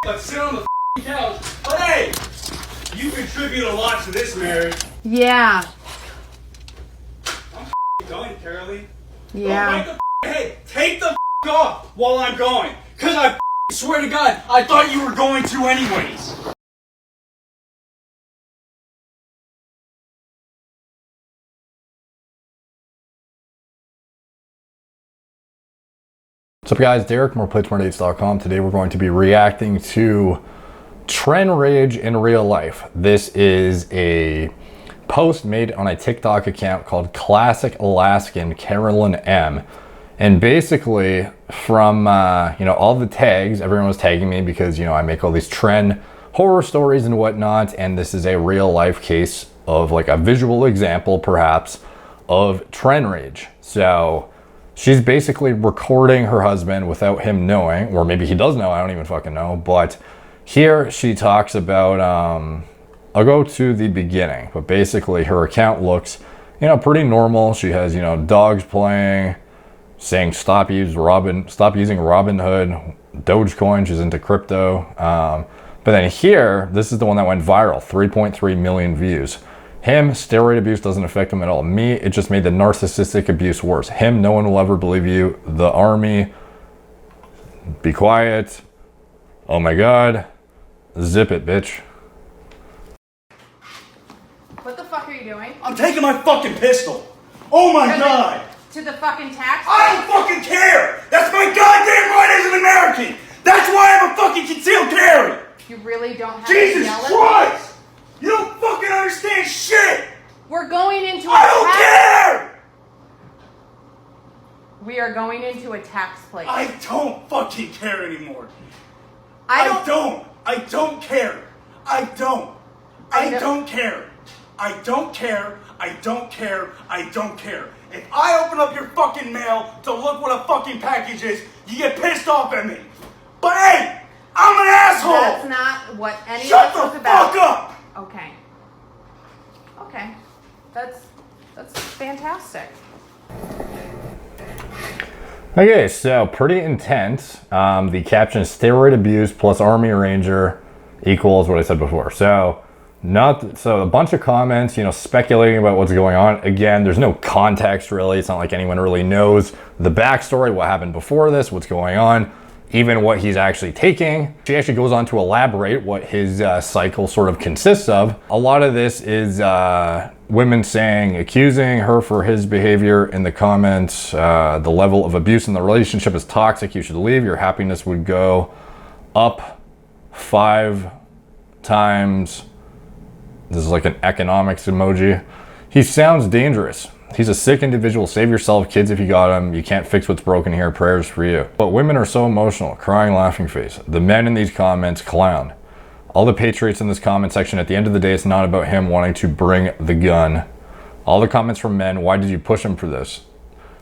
Let's sit on the couch. But hey, you contribute a lot to this marriage. Yeah. I'm going, Carolee. Yeah. Hey, take the off while I'm going. Cause I swear to God, I thought you were going to anyways. What's up guys, Derek from MorePlates.com. Today we're going to be reacting to Tren Rage in real life. This is a post made on a TikTok account called Classic Alaskan Carolyn M. And basically from all the tags, everyone was tagging me because I make all these Tren horror stories and whatnot, and this is a real life case of like a visual example perhaps of Tren Rage. So she's basically recording her husband without him knowing, or maybe he does know, I don't even fucking know. But here she talks about, I'll go to the beginning, but basically her account looks, pretty normal. She has, dogs playing, saying stop using Robinhood, Dogecoin, she's into crypto. But then here, this is the one that went viral, 3.3 million views. Him, steroid abuse doesn't affect him at all. Me, it just made the narcissistic abuse worse. Him, no one will ever believe you. The army, be quiet. Oh my God, zip it, bitch. What the fuck are you doing? I'm taking my fucking pistol. Oh my God. To the fucking tax? I don't fucking care. That's my goddamn right as an American. That's why I'm a fucking concealed carry. You really don't have Jesus to yell at Christ. You don't fucking understand shit! me? We're going into a I don't care! We are going into a tax place. I don't fucking care anymore. I don't care. I don't care. I don't care. I don't care. I don't care. If I open up your fucking mail to look what a fucking package is, you get pissed off at me. But hey, I'm an asshole! That's not what any of Shut this the is about. fuck up! Okay. Okay. That's fantastic. Okay, so pretty intense. The caption is steroid abuse plus Army Ranger equals what I said before. So a bunch of comments, speculating about what's going on. Again, there's no context really. It's not like anyone really knows the backstory, what happened before this, what's going on, even what he's actually taking. She actually goes on to elaborate what his cycle sort of consists of. A lot of this is women accusing her for his behavior in the comments. The level of abuse in the relationship is toxic. You should leave. Your happiness would go up 5 times. This is like an economics emoji. He sounds dangerous. He's a sick individual. Save yourself, kids, if you got him. You can't fix what's broken here. Prayers for you. But women are so emotional. Crying, laughing face. The men in these comments, clown. All the patriots in this comment section, at the end of the day, it's not about him wanting to bring the gun. All the comments from men, why did you push him for this?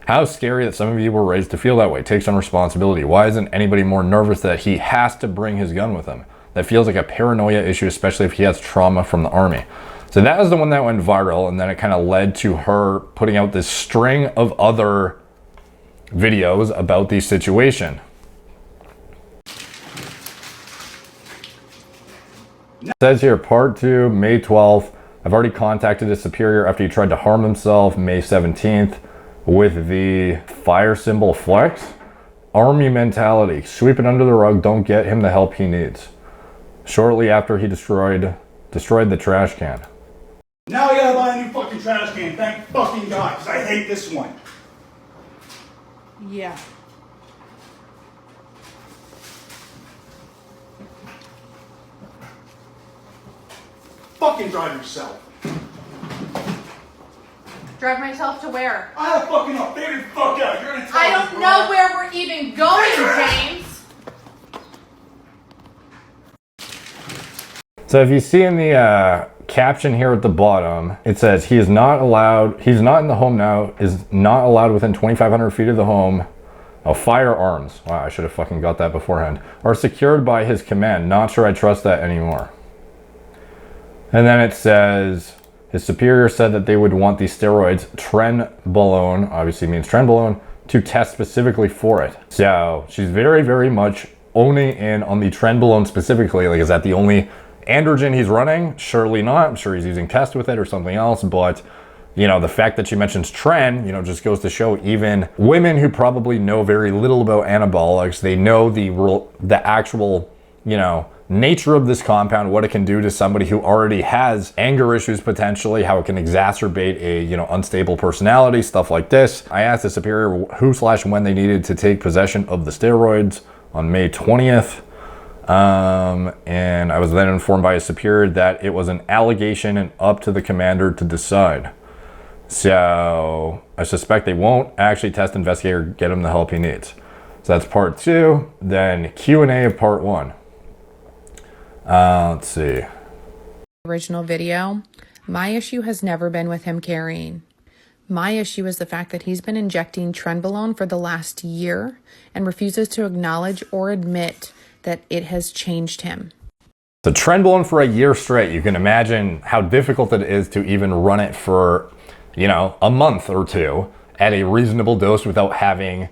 How scary that some of you were raised to feel that way. Take some responsibility. Why isn't anybody more nervous that he has to bring his gun with him? That feels like a paranoia issue, especially if he has trauma from the army. So that was the one that went viral, and then it kind of led to her putting out this string of other videos about the situation. It says here, part 2, May 12th. I've already contacted his superior after he tried to harm himself, May 17th, with the fire symbol flex. Army mentality, sweep it under the rug, don't get him the help he needs. Shortly after he destroyed the trash can. Now I gotta buy a new fucking trash can, thank fucking God, because I hate this one. Yeah. Fucking drive yourself. Drive myself to where? I don't fucking know. Figure the fuck out. You're gonna tell I me, don't bro. know where we're even going, James. So if you see in the caption here at the bottom, it says he's not in the home now, is not allowed within 2,500 feet of the home. Oh, firearms. Wow, I should have fucking got that beforehand. Are secured by his command. Not sure I trust that anymore. And then it says his superior said that they would want the steroids Trenbolone, obviously means Trenbolone, to test specifically for it. So she's very, very much owning in on the Trenbolone specifically? Like, is that the only androgen he's running? Surely not. I'm sure he's using test with it or something else, but you know, the fact that she mentions Tren, you know, just goes to show even women who probably know very little about anabolics, they know the actual, you know, nature of this compound, what it can do to somebody who already has anger issues potentially, how it can exacerbate a, you know, unstable personality, stuff like this. I asked the superior who/when they needed to take possession of the steroids on May 20th. And I was then informed by a superior that it was an allegation and up to the commander to decide. So I suspect they won't actually test, investigate, or get him the help he needs. So that's part 2. Then Q&A of part 1. Let's see. Original video. My issue has never been with him carrying. My issue is the fact that he's been injecting Trenbolone for the last year and refuses to acknowledge or admit that it has changed him. So Trenbolone for a year straight, you can imagine how difficult it is to even run it for, you know, a month or two at a reasonable dose without having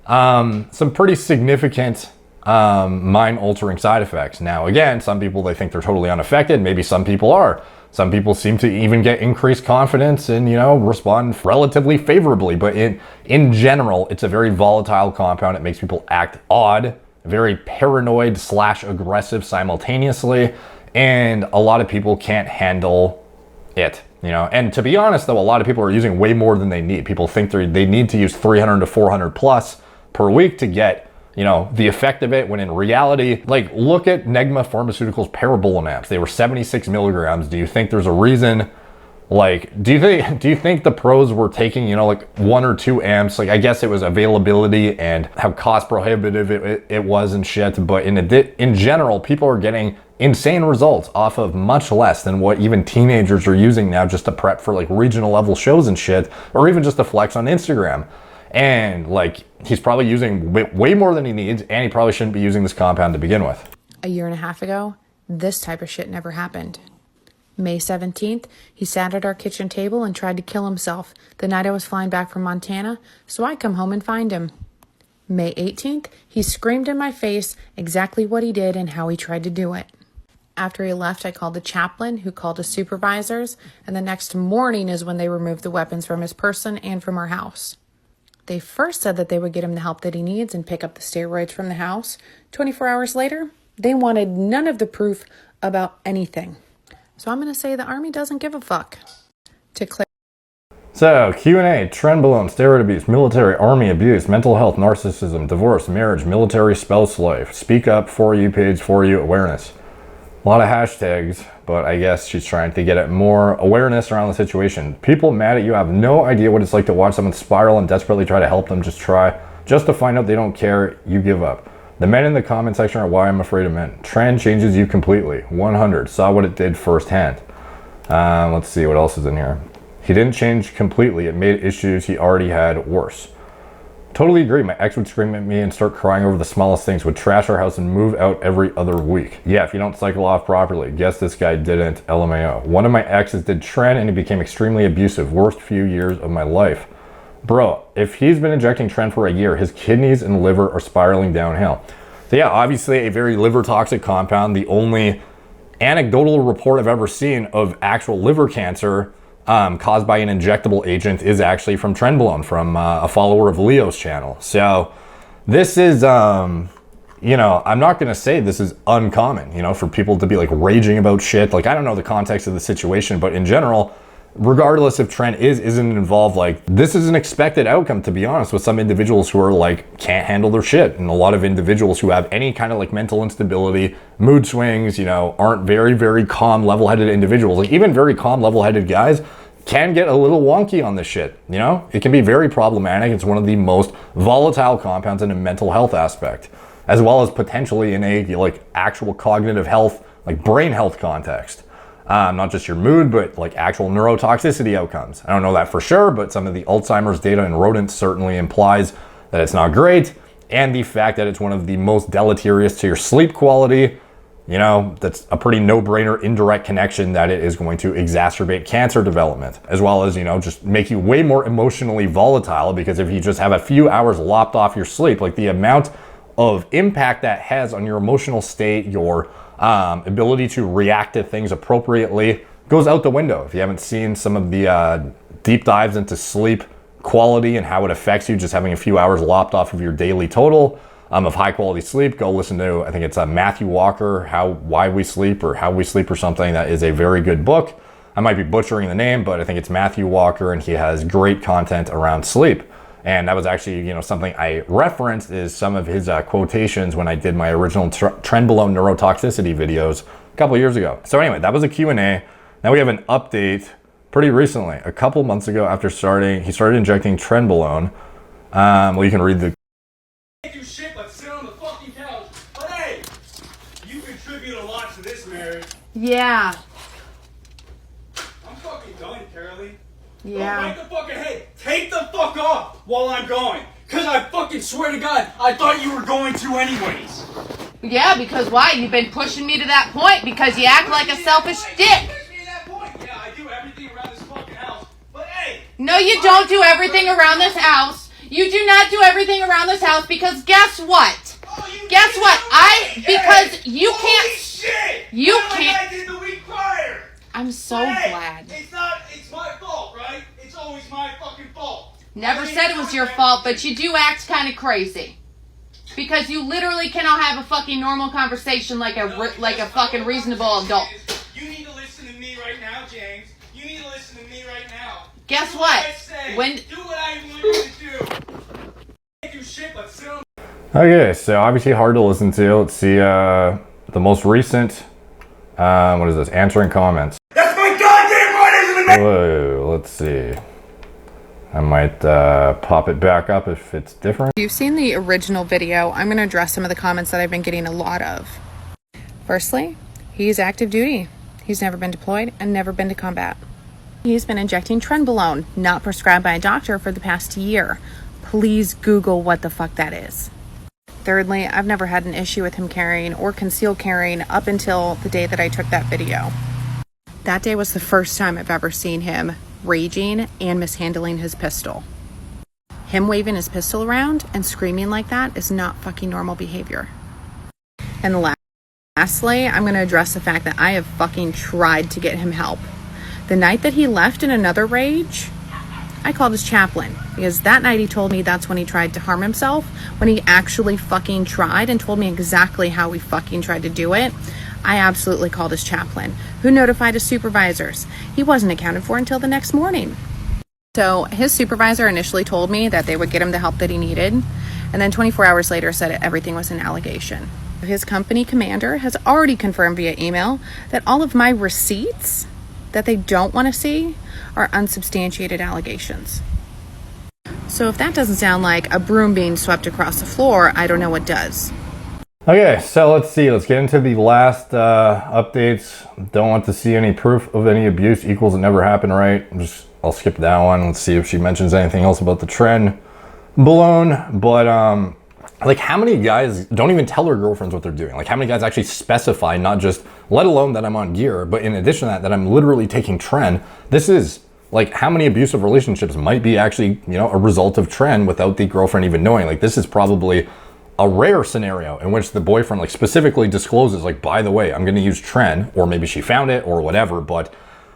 some pretty significant mind-altering side effects. Now, again, some people, they think they're totally unaffected. Maybe some people are. Some people seem to even get increased confidence and, you know, respond relatively favorably. But in general, it's a very volatile compound. It makes people act odd, very paranoid / aggressive simultaneously. And a lot of people can't handle it. You know, and to be honest, though, a lot of people are using way more than they need. People think they need to use 300 to 400 plus per week to get, you know, the effect of it, when in reality, like, look at Negma Pharmaceuticals Parabolone amps. They were 76 milligrams. Do you think there's a reason, like, do you think the pros were taking, you know, like 1 or 2 amps? Like, I guess it was availability and how cost prohibitive it was and shit, but in general, people are getting insane results off of much less than what even teenagers are using now just to prep for like regional level shows and shit, or even just to flex on Instagram. And like, he's probably using way more than he needs, and he probably shouldn't be using this compound to begin with. A year and a half ago, this type of shit never happened. May 17th, he sat at our kitchen table and tried to kill himself the night I was flying back from Montana, so I come home and find him. May 18th, he screamed in my face exactly what he did and how he tried to do it. After he left, I called the chaplain, who called his supervisors, and the next morning is when they removed the weapons from his person and from our house. They first said that they would get him the help that he needs and pick up the steroids from the house. 24 hours later, they wanted none of the proof about anything. So I'm going to say the Army doesn't give a fuck. To clear. So Q&A, Trenbolone, steroid abuse, military, Army abuse, mental health, narcissism, divorce, marriage, military, spouse, life, speak up, for you page, for you, awareness. A lot of hashtags, but I guess she's trying to get at more awareness around the situation. People mad at you have no idea what it's like to watch someone spiral and desperately try to help them just to find out they don't care, you give up. The men in the comment section are why I'm afraid of men. Tren changes you completely. 100. Saw what it did firsthand. Let's see what else is in here. He didn't change completely. It made issues he already had worse. Totally agree. My ex would scream at me and start crying over the smallest things, would trash our house and move out every other week. Yeah, if you don't cycle off properly. Guess this guy didn't. LMAO. One of my exes did Tren and he became extremely abusive. Worst few years of my life. Bro, if he's been injecting Tren for a year, his kidneys and liver are spiraling downhill. So yeah, obviously a very liver toxic compound. The only anecdotal report I've ever seen of actual liver cancer caused by an injectable agent is actually from Trenbolone, from a follower of Leo's channel. So this is, you know, I'm not going to say this is uncommon, you know, for people to be like raging about shit. Like, I don't know the context of the situation, but in general, regardless if Tren isn't involved, like, this is an expected outcome, to be honest, with some individuals who are like, can't handle their shit. And a lot of individuals who have any kind of like mental instability, mood swings, you know, aren't very, very calm, level-headed individuals. Like, even very calm, level-headed guys can get a little wonky on this shit, you know? It can be very problematic. It's one of the most volatile compounds in a mental health aspect, as well as potentially in a like actual cognitive health, like brain health context. Not just your mood, but like actual neurotoxicity outcomes. I don't know that for sure, but some of the Alzheimer's data in rodents certainly implies that it's not great. And the fact that it's one of the most deleterious to your sleep quality, you know, that's a pretty no-brainer indirect connection that it is going to exacerbate cancer development, as well as, you know, just make you way more emotionally volatile, because if you just have a few hours lopped off your sleep, like the amount of impact that has on your emotional state, your ability to react to things appropriately goes out the window. If you haven't seen some of the deep dives into sleep quality and how it affects you, just having a few hours lopped off of your daily total of high quality sleep, go listen to, I think it's Matthew Walker, Why We Sleep or How We Sleep or something. That is a very good book. I might be butchering the name, but I think it's Matthew Walker, and he has great content around sleep. And that was actually, something I referenced is some of his quotations when I did my original Trenbolone neurotoxicity videos a couple years ago. So anyway, that was a Q&A. Now we have an update pretty recently, a couple months ago after he started injecting Trenbolone. Well, you can read the... Can't do shit but sit on the fucking couch. But hey, you contribute a lot to this marriage. Yeah. I'm fucking done, Carolee. Yeah. Don't make the fucking hey, take the fuck off while I'm going. Cause I fucking swear to God, I thought you were going to anyways. Yeah, because why? You've been pushing me to that point because you act like a selfish dick. Push me to that point. Yeah, I do everything around this fucking house. But hey. No, you don't do everything around this house. You do not do everything around this house because guess what? Guess what? Because you Holy can't. Shit! You Not can't. Like I did the week prior. I'm so Hey, glad. It's my fault, right? It's always my fucking fault. Never said it was your fault, but you do act kind of crazy. Because you literally cannot have a fucking normal conversation like a fucking reasonable adult. You need to listen to me right now, James. You need to listen to me right now. Guess Do what? I say. When Do what I want you to do. Can't do shit but sit on. Okay, so obviously hard to listen to. Let's see the most recent, what is this, answering comments. That's my goddamn right, isn't it? Whoa, let's see. I might pop it back up if it's different. If you've seen the original video, I'm going to address some of the comments that I've been getting a lot of. Firstly, he's active duty. He's never been deployed and never been to combat. He's been injecting Trenbolone, not prescribed by a doctor, for the past year. Please Google what the fuck that is. Thirdly, I've never had an issue with him carrying or concealed carrying up until the day that I took that video. That day was the first time I've ever seen him raging and mishandling his pistol. Him waving his pistol around and screaming like that is not fucking normal behavior. And lastly, I'm going to address the fact that I have fucking tried to get him help. The night that he left in another rage, I called his chaplain because that night he told me that's when he tried to harm himself, when he actually fucking tried and told me exactly how he fucking tried to do it. I absolutely called his chaplain, who notified his supervisors. He wasn't accounted for until the next morning. So his supervisor initially told me that they would get him the help that he needed, and then 24 hours later said everything was an allegation. His company commander has already confirmed via email that all of my receipts that they don't want to see are unsubstantiated allegations. So if that doesn't sound like a broom being swept across the floor, I don't know what does. Okay, so let's see. Let's get into the last updates. Don't want to see any proof of any abuse equals it never happened, right? I'll skip that one. Let's see if she mentions anything else about the Tren balloon. But like, how many guys don't even tell their girlfriends what they're doing? Like, how many guys actually specify, not just, let alone that I'm on gear, but in addition to that I'm literally taking Tren? This is like, how many abusive relationships might be actually, a result of Tren without the girlfriend even knowing? Like, this is probably a rare scenario in which the boyfriend like specifically discloses, like, by the way, I'm going to use Tren, or maybe she found it or whatever, but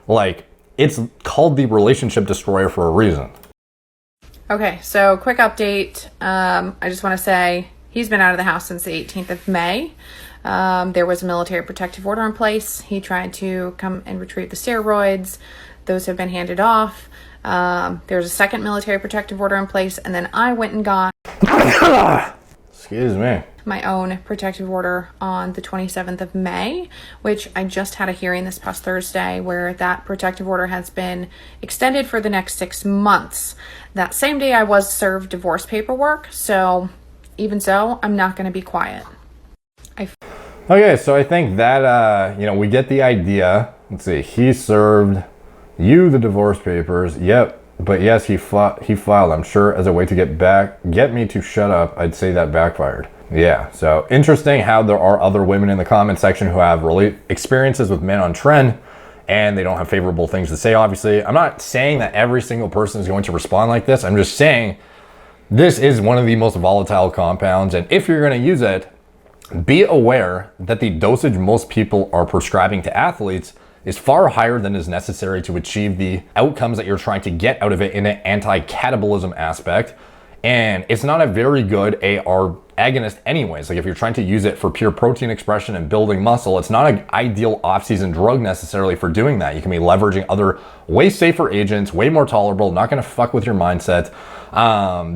like, it's called the relationship destroyer for a reason. Okay, so quick update. I just want to say he's been out of the house since the 18th of May. There was a military protective order in place. He tried to come and retrieve the steroids. Those have been handed off. There's a second military protective order in place, and then I went and got Excuse me. my own protective order on the 27th of May, which I just had a hearing this past Thursday where that protective order has been extended for the next 6 months. That same day I was served divorce paperwork, so even so, I'm not going to be quiet. Okay, so I think that, we get the idea. Let's see, he served you the divorce papers. Yep. But yes, he filed, I'm sure, as a way to get me to shut up. I'd say that backfired. Yeah, so interesting how there are other women in the comment section who have experiences with men on Tren, and they don't have favorable things to say, obviously. I'm not saying that every single person is going to respond like this. I'm just saying This is one of the most volatile compounds, and if you're going to use it, be aware that the dosage most people are prescribing to athletes is far higher than is necessary to achieve the outcomes that you're trying to get out of it in an anti-catabolism aspect. And it's not a very good AR agonist anyways. Like if you're trying to use it for pure protein expression and building muscle, it's not an ideal off-season drug necessarily for doing that. You can be leveraging other way safer agents, way more tolerable, not gonna fuck with your mindset.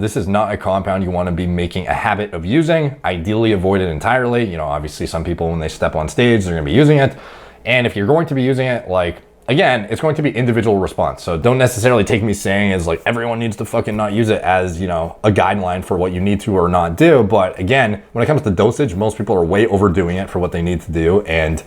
This is not a compound you wanna be making a habit of using. Ideally avoid it entirely. You know, obviously some people when they step on stage, they're gonna be using it. And if you're going to be using it, like, again, it's going to be individual response. So don't necessarily take me saying is like everyone needs to fucking not use it as, you know, a guideline for what you need to or not do. But again, when it comes to dosage, most people are way overdoing it for what they need to do. And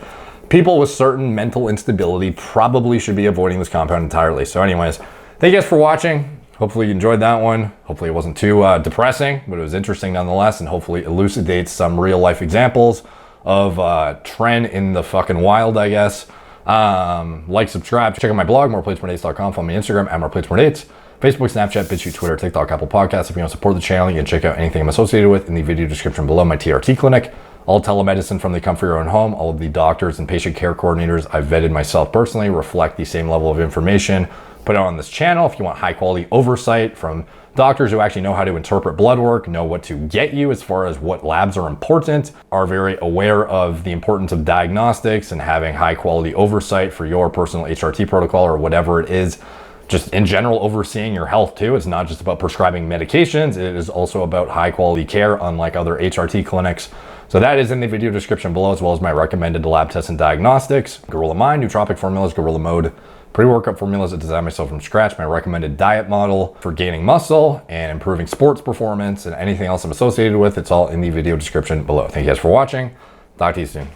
people with certain mental instability probably should be avoiding this compound entirely. So anyways, thank you guys for watching. Hopefully you enjoyed that one. Hopefully it wasn't too depressing, but it was interesting nonetheless, and hopefully elucidates some real life examples of Tren in the fucking wild, I guess. Like, subscribe, check out my blog, moreplates.com, follow me on Instagram at moreplates, Facebook, Snapchat, BitChute, Twitter, TikTok, Apple Podcasts. If you want to support the channel, you can check out anything I'm associated with in the video description below. My TRT clinic, all telemedicine from the comfort of your own home. All of the doctors and patient care coordinators I've vetted myself personally reflect the same level of information put out on this channel. If you want high quality oversight from doctors who actually know how to interpret blood work, know what to get you as far as what labs are important, are very aware of the importance of diagnostics and having high quality oversight for your personal HRT protocol or whatever it is, just in general overseeing your health too. It's not just about prescribing medications, it is also about high quality care, unlike other HRT clinics. So that is in the video description below, as well as my recommended lab tests and diagnostics, Gorilla Mind, nootropic formulas, Gorilla Mode, pre-workout formulas I designed myself from scratch, my recommended diet model for gaining muscle and improving sports performance, and anything else I'm associated with. It's all in the video description below. Thank you guys for watching. Talk to you soon.